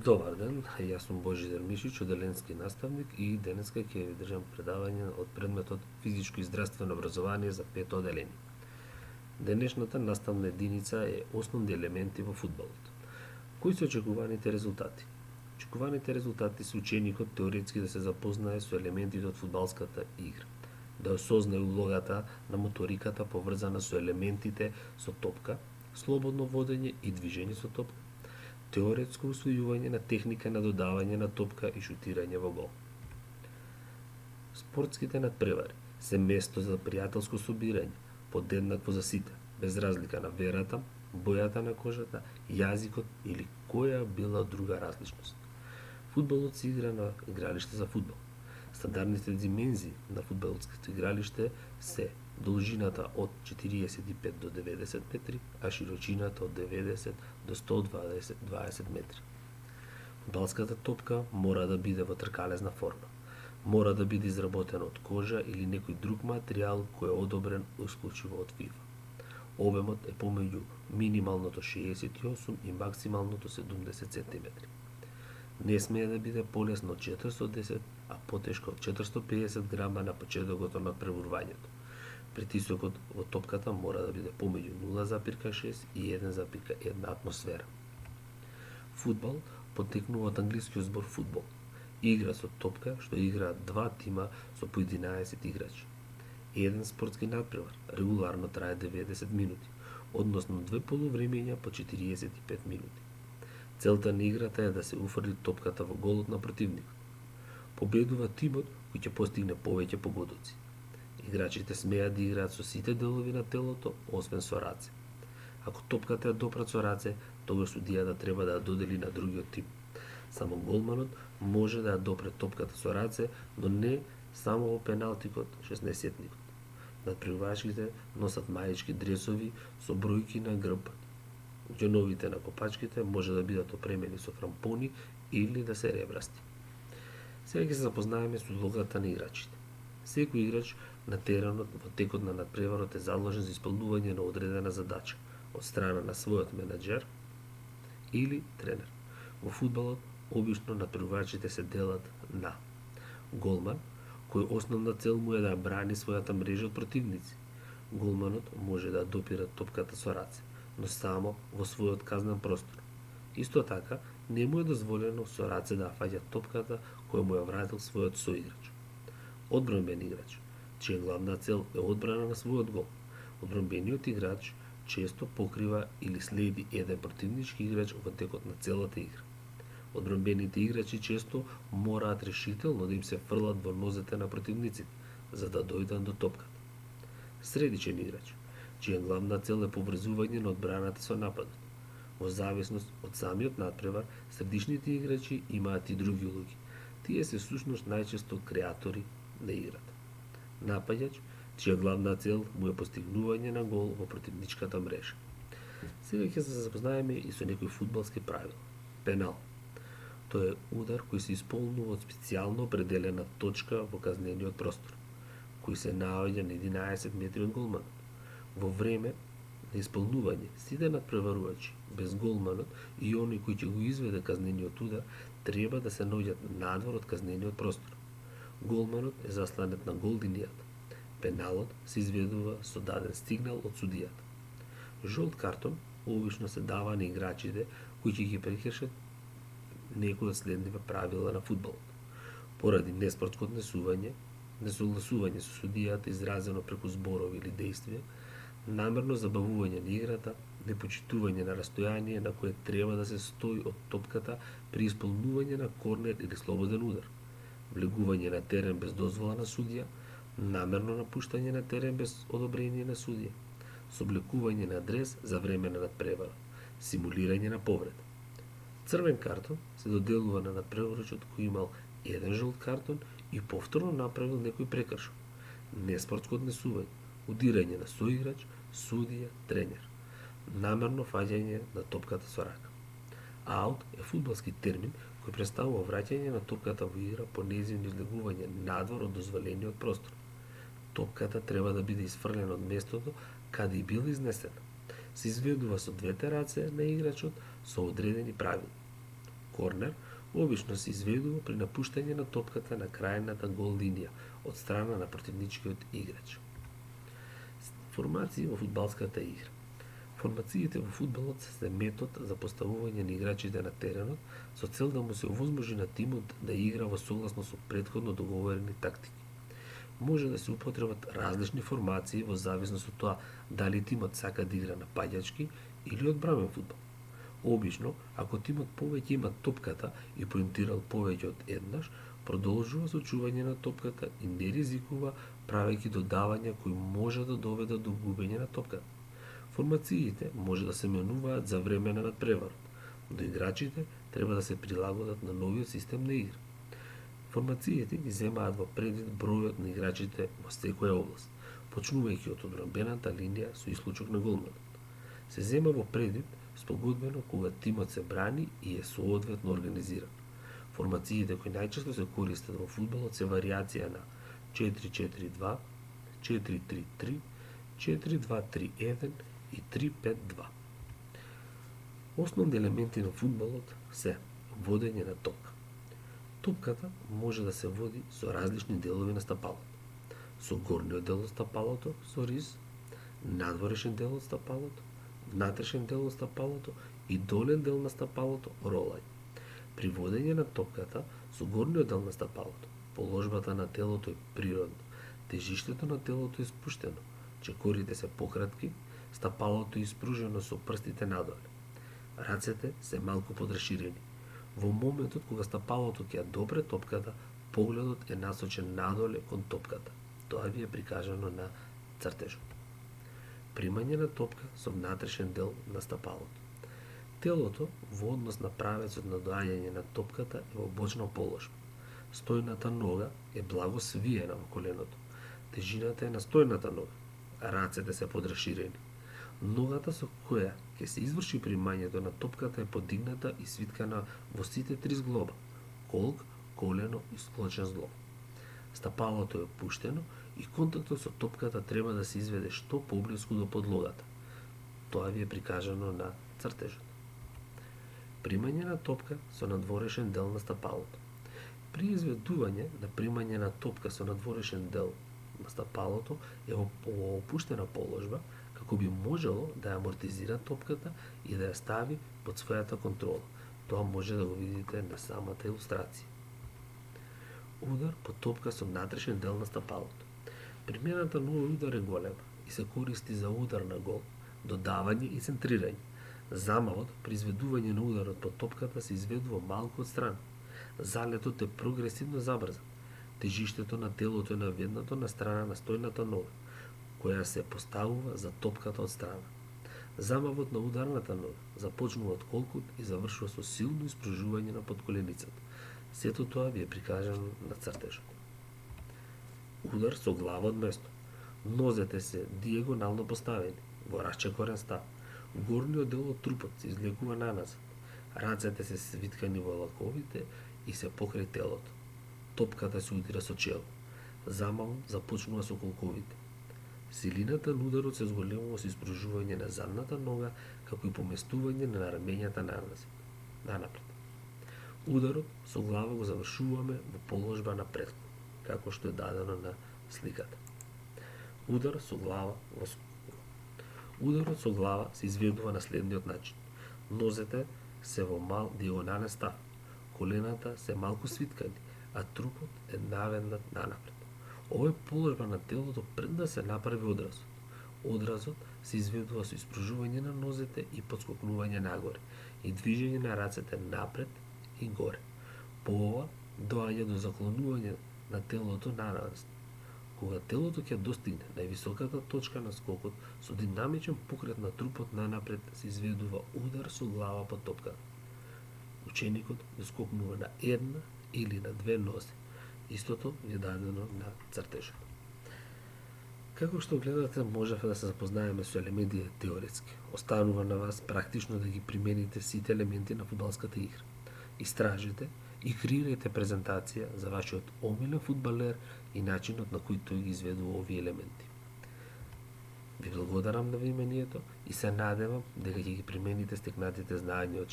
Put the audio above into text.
Добар ден, јас сум Божидар Мишич, оделенски наставник и денеска ќе ви држам предавање од предметот физичко и здравствено образование за 5 оделени. Денешната наставна единица е основни елементи во фудбалот. Кои се очекуваните резултати? Очекуваните резултати се ученикот теоретски да се запознае со елементите од фудбалската игра, да осознае улогата на моториката поврзана со елементите со топка, слободно водење и движење со топка, теоретско усвојување на техника на додавање на топка и шутирање во гол. Спортските надпревари се место за пријателско собирање, подеднакво за сите, без разлика на верата, бојата на кожата, јазикот или која била друга различност. Фудбалот се игра на игралиште за фудбал. Стандардните димензии на фудбалското игралиште се должината од 45 до 90 метри, а широчината од 90 до 120 метри. Фудбалската топка мора да биде во тркалезна форма. Мора да биде изработена од кожа или некој друг материјал кој е одобрен исклучиво од ФИФА. Обемот е помеѓу минималното 68 и максималното 70 см. Не смее да биде полесно од 410, а потешко од 450 грама на почетокот на надпреварувањето. Притисокот во топката мора да биде помеѓу 0,6 и 1,1 атмосфера. Фудбал потекнува од англискиот збор фудбал. Игра со топка што играат два тима со по 11 играчи. Еден спортски надпревар регуларно трае 90 минути, односно две полувремења по 45 минути. Целта на играта е да се уфрли топката во голот на противникот. Победува тимот кој ќе постигне повеќе погодоци. Играчите смеат да играат со сите делови на телото, освен со раце. Ако топката ја допрат со раце, тогаш судијата треба да ја додели на другиот тим. Само голманот може да ја допре топката со раце, но не само во пеналтикот 16-тникот. Надпреварачите носат мајчки дресови со бројки на грб. Ѓоновите на копачките може да бидат опремени со фрампони или да се ребрасти. Сега ќе се запознаеме со улогата на играчите. Секој играч на теренот во текот на надпреварот е задолжен за исполнување на одредена задача од страна на својот менаџер или тренер. Во фудбалот обично надпреварачите се делат на голман, кој основна цел му е да брани својата мрежа од противници. Голманот може да допира топката со раце, но само во својот казнен простор. Исто така, не му е дозволено со раце да фаќа топката која му ја вратил својот соиграч. Одбранбен играч, чија главна цел е одбрана на својот гол. Одбранбениот играч често покрива или следи еден противнички играч во текот на целата игра. Одбранбените играчи често мораат решително да им се фрлат во нозете на противниците, за да дојдат до топката. Средичен играч, чија главна цел е поврзување на одбраната со нападот. Во зависност од самиот надпревар, средишните играчи имаат и други улоги. Тие се всушност најчесто креатори на играта. Напаѓач, чија главна цел му е постигнување на гол во противничката мрежа. Сега ќе се запознаеме и со некои фудбалски правила. Пенал. Тоа е удар кој се исполнува од специјално определена точка во казнениот простор, кој се наоѓа на 11 метри од голманот. Во време на исполнување, сите надпреварувачи, без голманот и оној кој ќе го изведе казнениот удар, треба да се наоѓат надвор од казнениот простор. Голманот е засланет на гол линијата. Пеналот се изведува со даден сигнал од судијата. Жолт картон обично се дава на играчите кои ќе ги прекршат некој од следниве правила на фудбалот. Поради неспортско однесување, несогласување со судијата изразено преку зборови или дејствија, намерно забавување на играта, непочитување на растојание на кое треба да се стои од топката при исполнување на корнер или слободен удар, влегување на терен без дозвола на судија, намерно напуштање на терен без одобрение на судија, соблекување на дрес за време на надпреварот, симулирање на повреда. Црвен картон се доделува на надпреварачот кој имал еден жолт картон и повторно направил некој прекршок. Неспортско однесување, удирање на соиграч, судија, тренер. Намерно фаќање на топката со рака. Аут е фудбалски термин кој представува враќање на топката во игра по нејзино излегување надвор од дозволениот простор. Топката треба да биде изфрлена од местото каде и била изнесена. Се изведува со двете раце на играчот со одредени правила. корнер обично се изведува при напуштање на топката на крајната гол линија од страна на противничкиот играч. Формации во фудбалската игра. Формациите во фудбалот се метод за поставување на играчите на теренот со цел да му се овозможи на тимот да игра во согласно со претходно договорени тактики. Може да се употребат различни формации во зависност од тоа дали тимот сака да игра напаѓачки или одбранен фудбал. Обично, ако тимот повеќе има топката и поинтирал повеќе од еднаш, продолжува со чување на топката и не ризикува правејќи додавања кои може да доведат до губење на топката. Формациите може да се менуваат за време на надпреварот, но играчите треба да се прилагодат на новиот систем на игра. Формациите ги земаат во предвид бројот на играчите во секоја област, почнувајќи од одбранбената линија со исклучок на голманот. Се зема во предвид спогодбено кога тимот се брани и е соодветно организиран. Формациите кои најчесто се користат во фудбалот се варијација на 4-4-2, 4-3-3, 4-2-3-1 и 3-5-2. Основни елементи на фудбалот се водење на топка. Топката може да се води со различни делови на стапалот. Со горниот дел од стапалото со риз, надворешен дел од стапалото, внатрешен дел од стапалото и долен дел на стапалото ролање. При водење на топката со горниот дел на стапалото, положбата на телото е природно, тежиштето на телото е спуштено, чекорите се пократки, стапалото е испружено со прстите надоле. Рацете се малку подраширени. Во моментот кога стапалото ќе ја допре топката, погледот е насочен надоле кон топката. Тоа ви е прикажано на цртежот. Примање на топка со внатрешен дел на стапалото. Телото во однос на правецот на доаѓање на топката е во бочна положба. Стојната нога е благо свиена во коленото. Тежината е на стојната нога. Рацете се подраширени. Ногата со која ќе се изврши примањето на топката е подигната и свиткана во сите три зглоба – колк, колено и склочен зглоб. Стапалото е опуштено и контактот со топката треба да се изведе што поблиску до подлогата. Тоа ви е прикажано на цртежот. Примање на топка со надворешен дел на стапалото. При изведување на примање на топка со надворешен дел на стапалото е во опуштена положба, како би можело да ја амортизира топката и да ја стави под својата контрола. Тоа може да го видите на самата илустрација. Удар по топка со внатрешен дел на стапалото. Примената на овој удар е голема и се користи за удар на гол, додавање и центрирање. Замавот при изведување на ударот по топката се изведува малку отстрана. Залетот е прогресивно забрзан. Тежиштето на телото е наведнато на страна на стојната нога, која се поставува за топката од страна. Замавот на ударната нога започнува од колкот и завршува со силно испружување на подколеницата. Сето тоа ви е прикажано на цртежот. Удар со глава од место. Нозете се диагонално поставени, во расчекорен став. Горниот дел од трупот се излегува наназад. Рацете се свиткани во лаковите и се покрај телото. Топката се удира со чело. Замавот започнува со колковите. Силината на ударот се зголемува со испружување на задната нога, како и поместување на рамењата нанапред. Ударот со глава го завршуваме во положба на претклон, како што е дадено на сликата. Удар со глава во скок. Ударот со глава се изведува на следниот начин. Нозете се во мал диагонален став, колената се малку свиткани, а трупот е наведнат нанапред. Ова е положба на телото пред да се направи одразот. Одразот се изведува со испружување на нозете и подскокнување нагоре и движење на рацете напред и горе. По ова доаѓа до заклонување на телото наназад. Кога телото ќе достигне највисоката точка на скокот, со динамичен покрет на трупот нанапред се изведува удар со глава по топката. Ученикот го скокнува на една или на две нозе. Истото е дадено на цртежот. Како што гледате, можеме да се запознаеме со елементите теоретски. Останува на вас практично да ги примените сите елементи на фудбалската игра. Истражите и креирајте презентација за вашиот омилен фудбалер и начинот на кој тој ги изведува овие елементи. Ви благодарам на вниманието и се надевам дека ќе ги примените стекнатите знаења од